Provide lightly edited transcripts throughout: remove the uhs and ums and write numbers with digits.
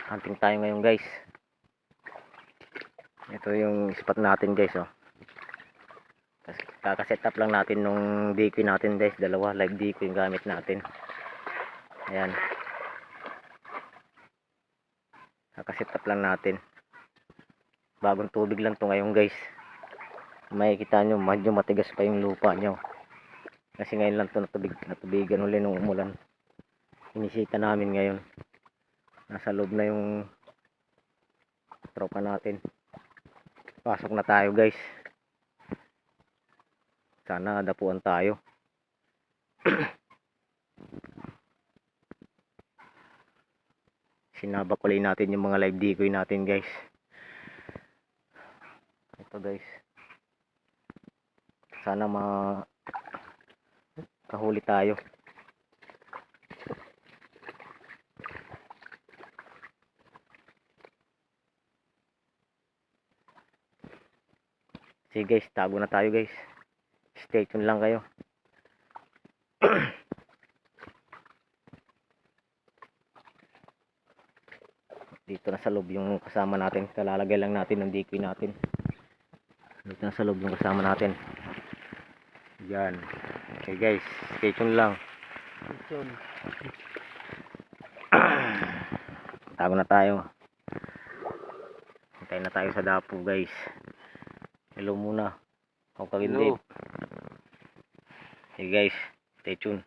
Hunting tayo ngayon guys. Ito yung spot natin guys, oh. Kakaset up lang natin nung decoy natin guys, dalawa live decoy yung gamit natin. Ayan, kakaset up lang natin, bagong tubig lang to ngayon guys. Makikita nyo medyo matigas pa yung lupa nyo kasi ngayon lang to natubigan uli nung umulan. Inisita namin ngayon, nasa loob na yung tropa natin. Pasok na tayo guys, sana dapuan tayo. Sinabak ulit natin yung mga live decoy natin guys. Ito guys, sana kahuli tayo. Sige guys, tago na tayo guys, stay tuned lang kayo. Dito na sa loob yung kasama natin, kalalagay lang natin ng decoy natin. Dito na sa loob yung kasama natin. Yan. Okay guys, stay tuned lang. Tago na tayo. Hintay na tayo sa dapo guys. Hello muna. Ako kagindip. Okay guys, stay tuned.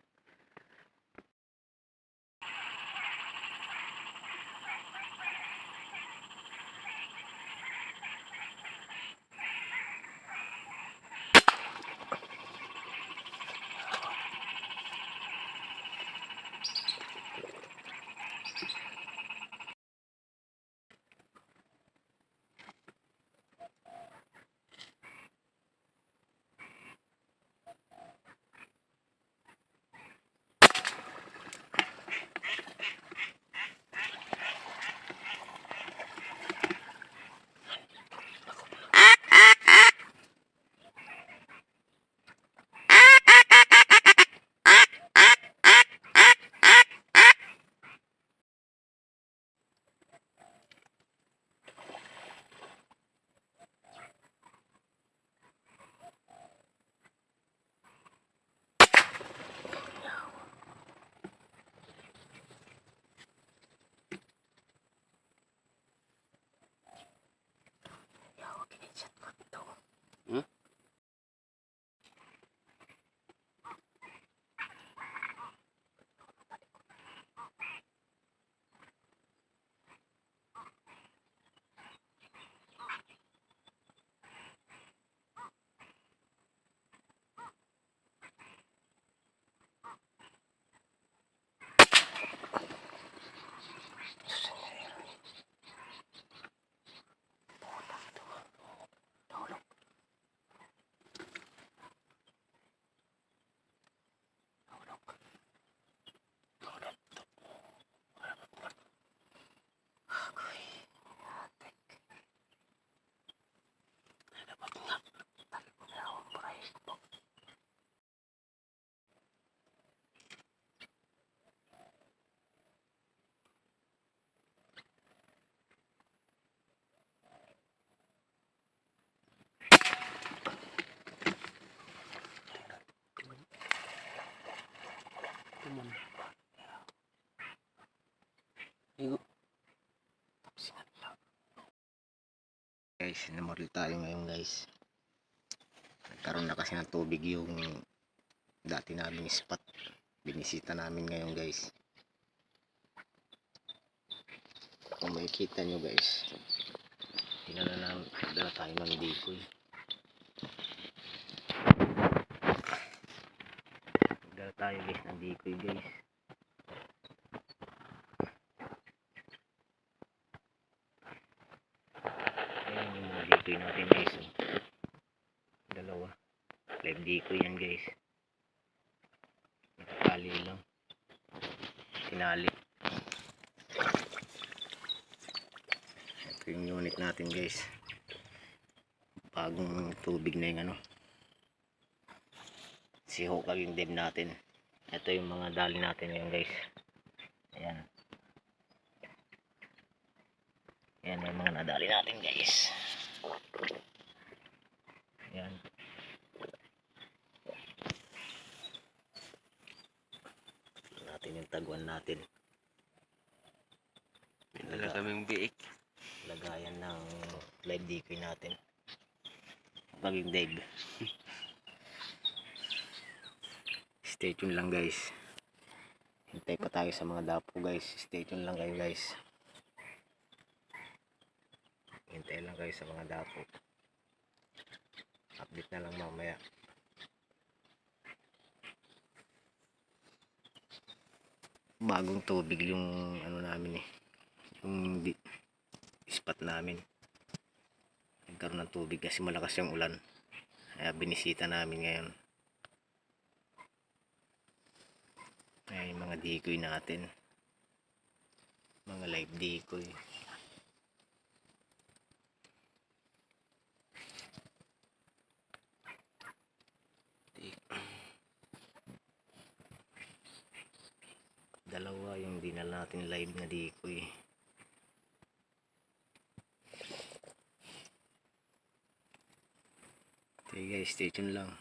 Guys, namoril tayo ngayon guys. Nagkaroon na kasi ng tubig yung dati naming spot. Binisita namin ngayon guys. Kung makikita nyo guys, dala tayo ng decoy. Dala tayo guys ng decoy guys. Ayan yung mga decoy natin guys, oh. Dalawa live decoy yan guys, nakatali lang, tinali. Ito yung unit natin guys, bagong tubig na yung siho kaging dib natin. Ito yung mga dali natin ngayon guys. Ayan, yung mga nadali natin guys. Yan. Natin yung taguan natin. Wala kaming biik. Lagayan ng live decoy natin. Baging daig. Stay tuned lang guys. Hintay pa tayo sa mga dapo guys. Stay tuned lang kayo guys. Hintay lang kayo sa mga dapo. Update na lang mamaya. Bagong tubig yung ano namin eh. Yung spot namin. Nagkaroon ng tubig kasi malakas yung ulan. Kaya binisita namin ngayon. Ay mga decoy natin. Mga live decoy. Dalawa yung dinala natin live na decoy. Okay guys, stay tuned lang.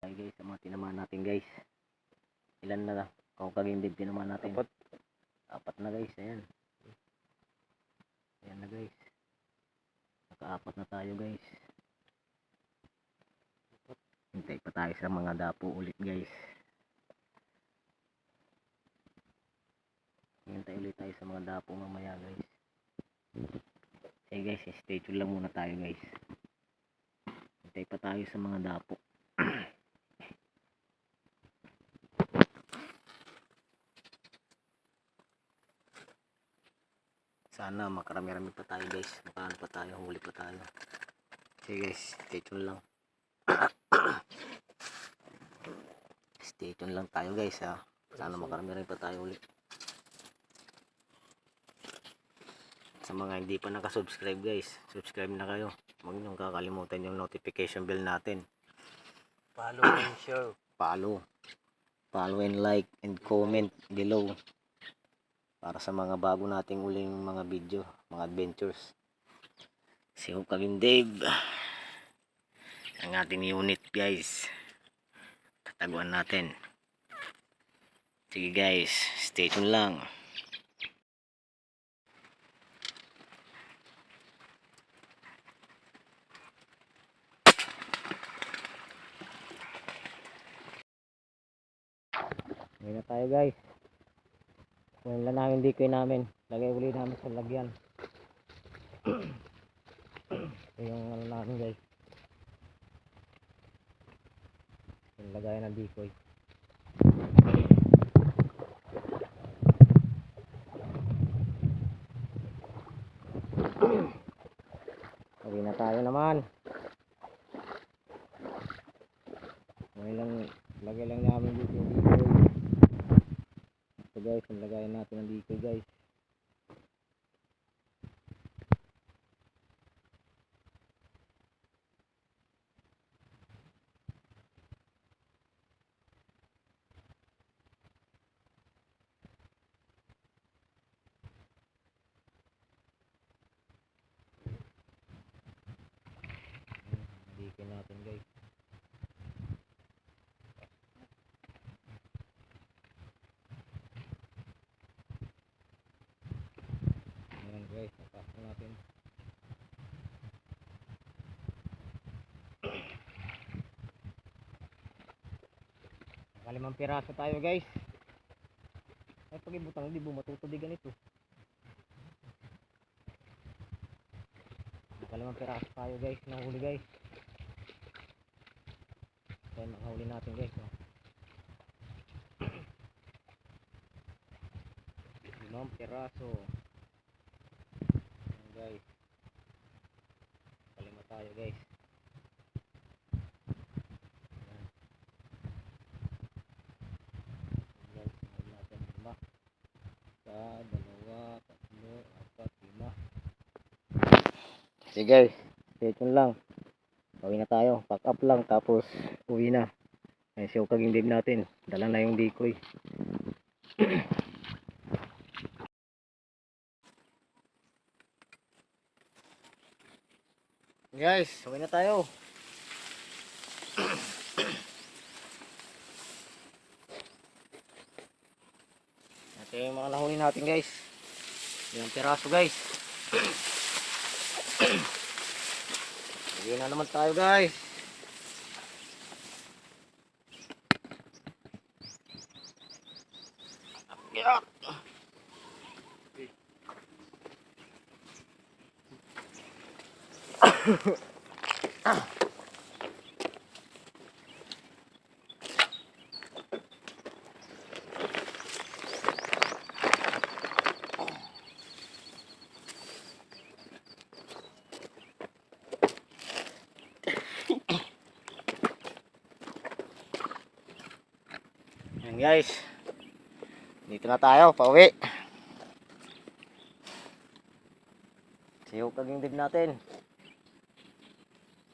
Ay guys, sa mga tinamaan natin guys. Ilan na kung kagindib tinamaan natin? Apat na guys, ayan. Ayan na guys. Nakaapat na tayo guys. Hintay pa tayo sa mga dapo ulit guys. Hintay ulit tayo sa mga dapo mamaya guys. Okay guys, stay tuned lang muna tayo guys. Hintay pa tayo sa mga dapo. Sana makarami-rami pa tayo guys. Makaano pa tayo, huli pa tayo. Okay guys, stay tuned lang. Stay tuned lang tayo guys ha. Sana makarami-rami pa tayo ulit. Sa mga hindi pa nakasubscribe guys, subscribe na kayo. Huwag niyong kakalimutan yung notification bell natin. Follow and share. Follow and like and comment below. Para sa mga bago nating uling mga video, mga adventures. Si Hukagin Dave. Ang ating unit guys. Tataguan natin. Sige guys, stay tuned lang. Ngayon na tayo guys. Ngayon lang namin decoy namin. Lagay uli namin sa lagyan. Ito yung ano namin guys. Yung lagayan ng decoy. Uwi na tayo naman. Ngayon lang, lagay lang namin dito yung decoy. Ito guys, yung lagayan natin ng decoy guys. Decoy natin guys. Ayan guys, napasok natin. Nakalimang piraso tayo guys. Ay pag ibutang hindi mo matutubigan ito. Nakalimang piraso tayo guys. Nahuli guys. Kaya makahuli natin guys. Oh. 5 piraso. guys. Palima tayo guys. Ayan. Ayan, sinunod natin 5. Isa, 2, 3, 4, 5. Sige guys, stay tune lang. Uwi na tayo, pack up lang tapos uwi na. Ay siya kaging dib natin, dala na yung decoy. Guys, uwi na tayo. Ito yung mga nahuli natin guys. Yung piraso guys. Uwi na naman tayo guys. Akyat. Yan guys. Dito na tayo, pauwi. Siyok kaging dib natin.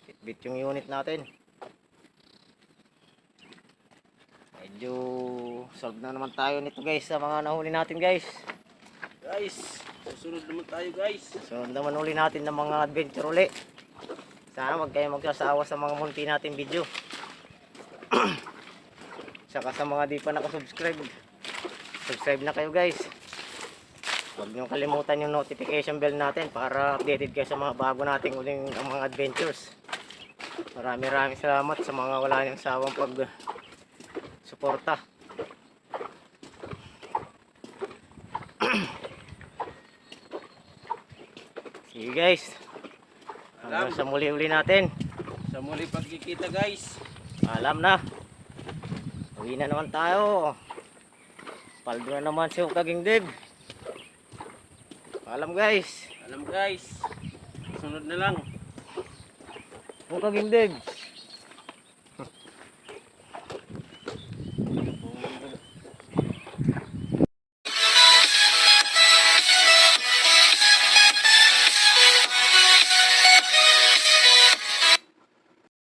Bitbit yung unit natin. Medyo solve na naman tayo nito guys sa mga nahuli natin guys. Guys, susunod naman tayo guys. So naman uli natin ng mga adventure uli. Sana wag kayo magsasawa sa mga munti natin video. Saka sa mga di pa nakasubscribe, subscribe na kayo guys. Huwag nyo kalimutan yung notification bell natin para updated kayo sa mga bago nating uling mga adventures. Maraming salamat sa mga wala niyang sawang pag suporta. Sige guys, hanggang sa muli-uli natin. Sa muli pagkikita guys. Alam na, uwi na naman tayo. Paldo na naman si Kaging Dib. Alam guys. Alam guys. Sunod na lang. Kaging Dib.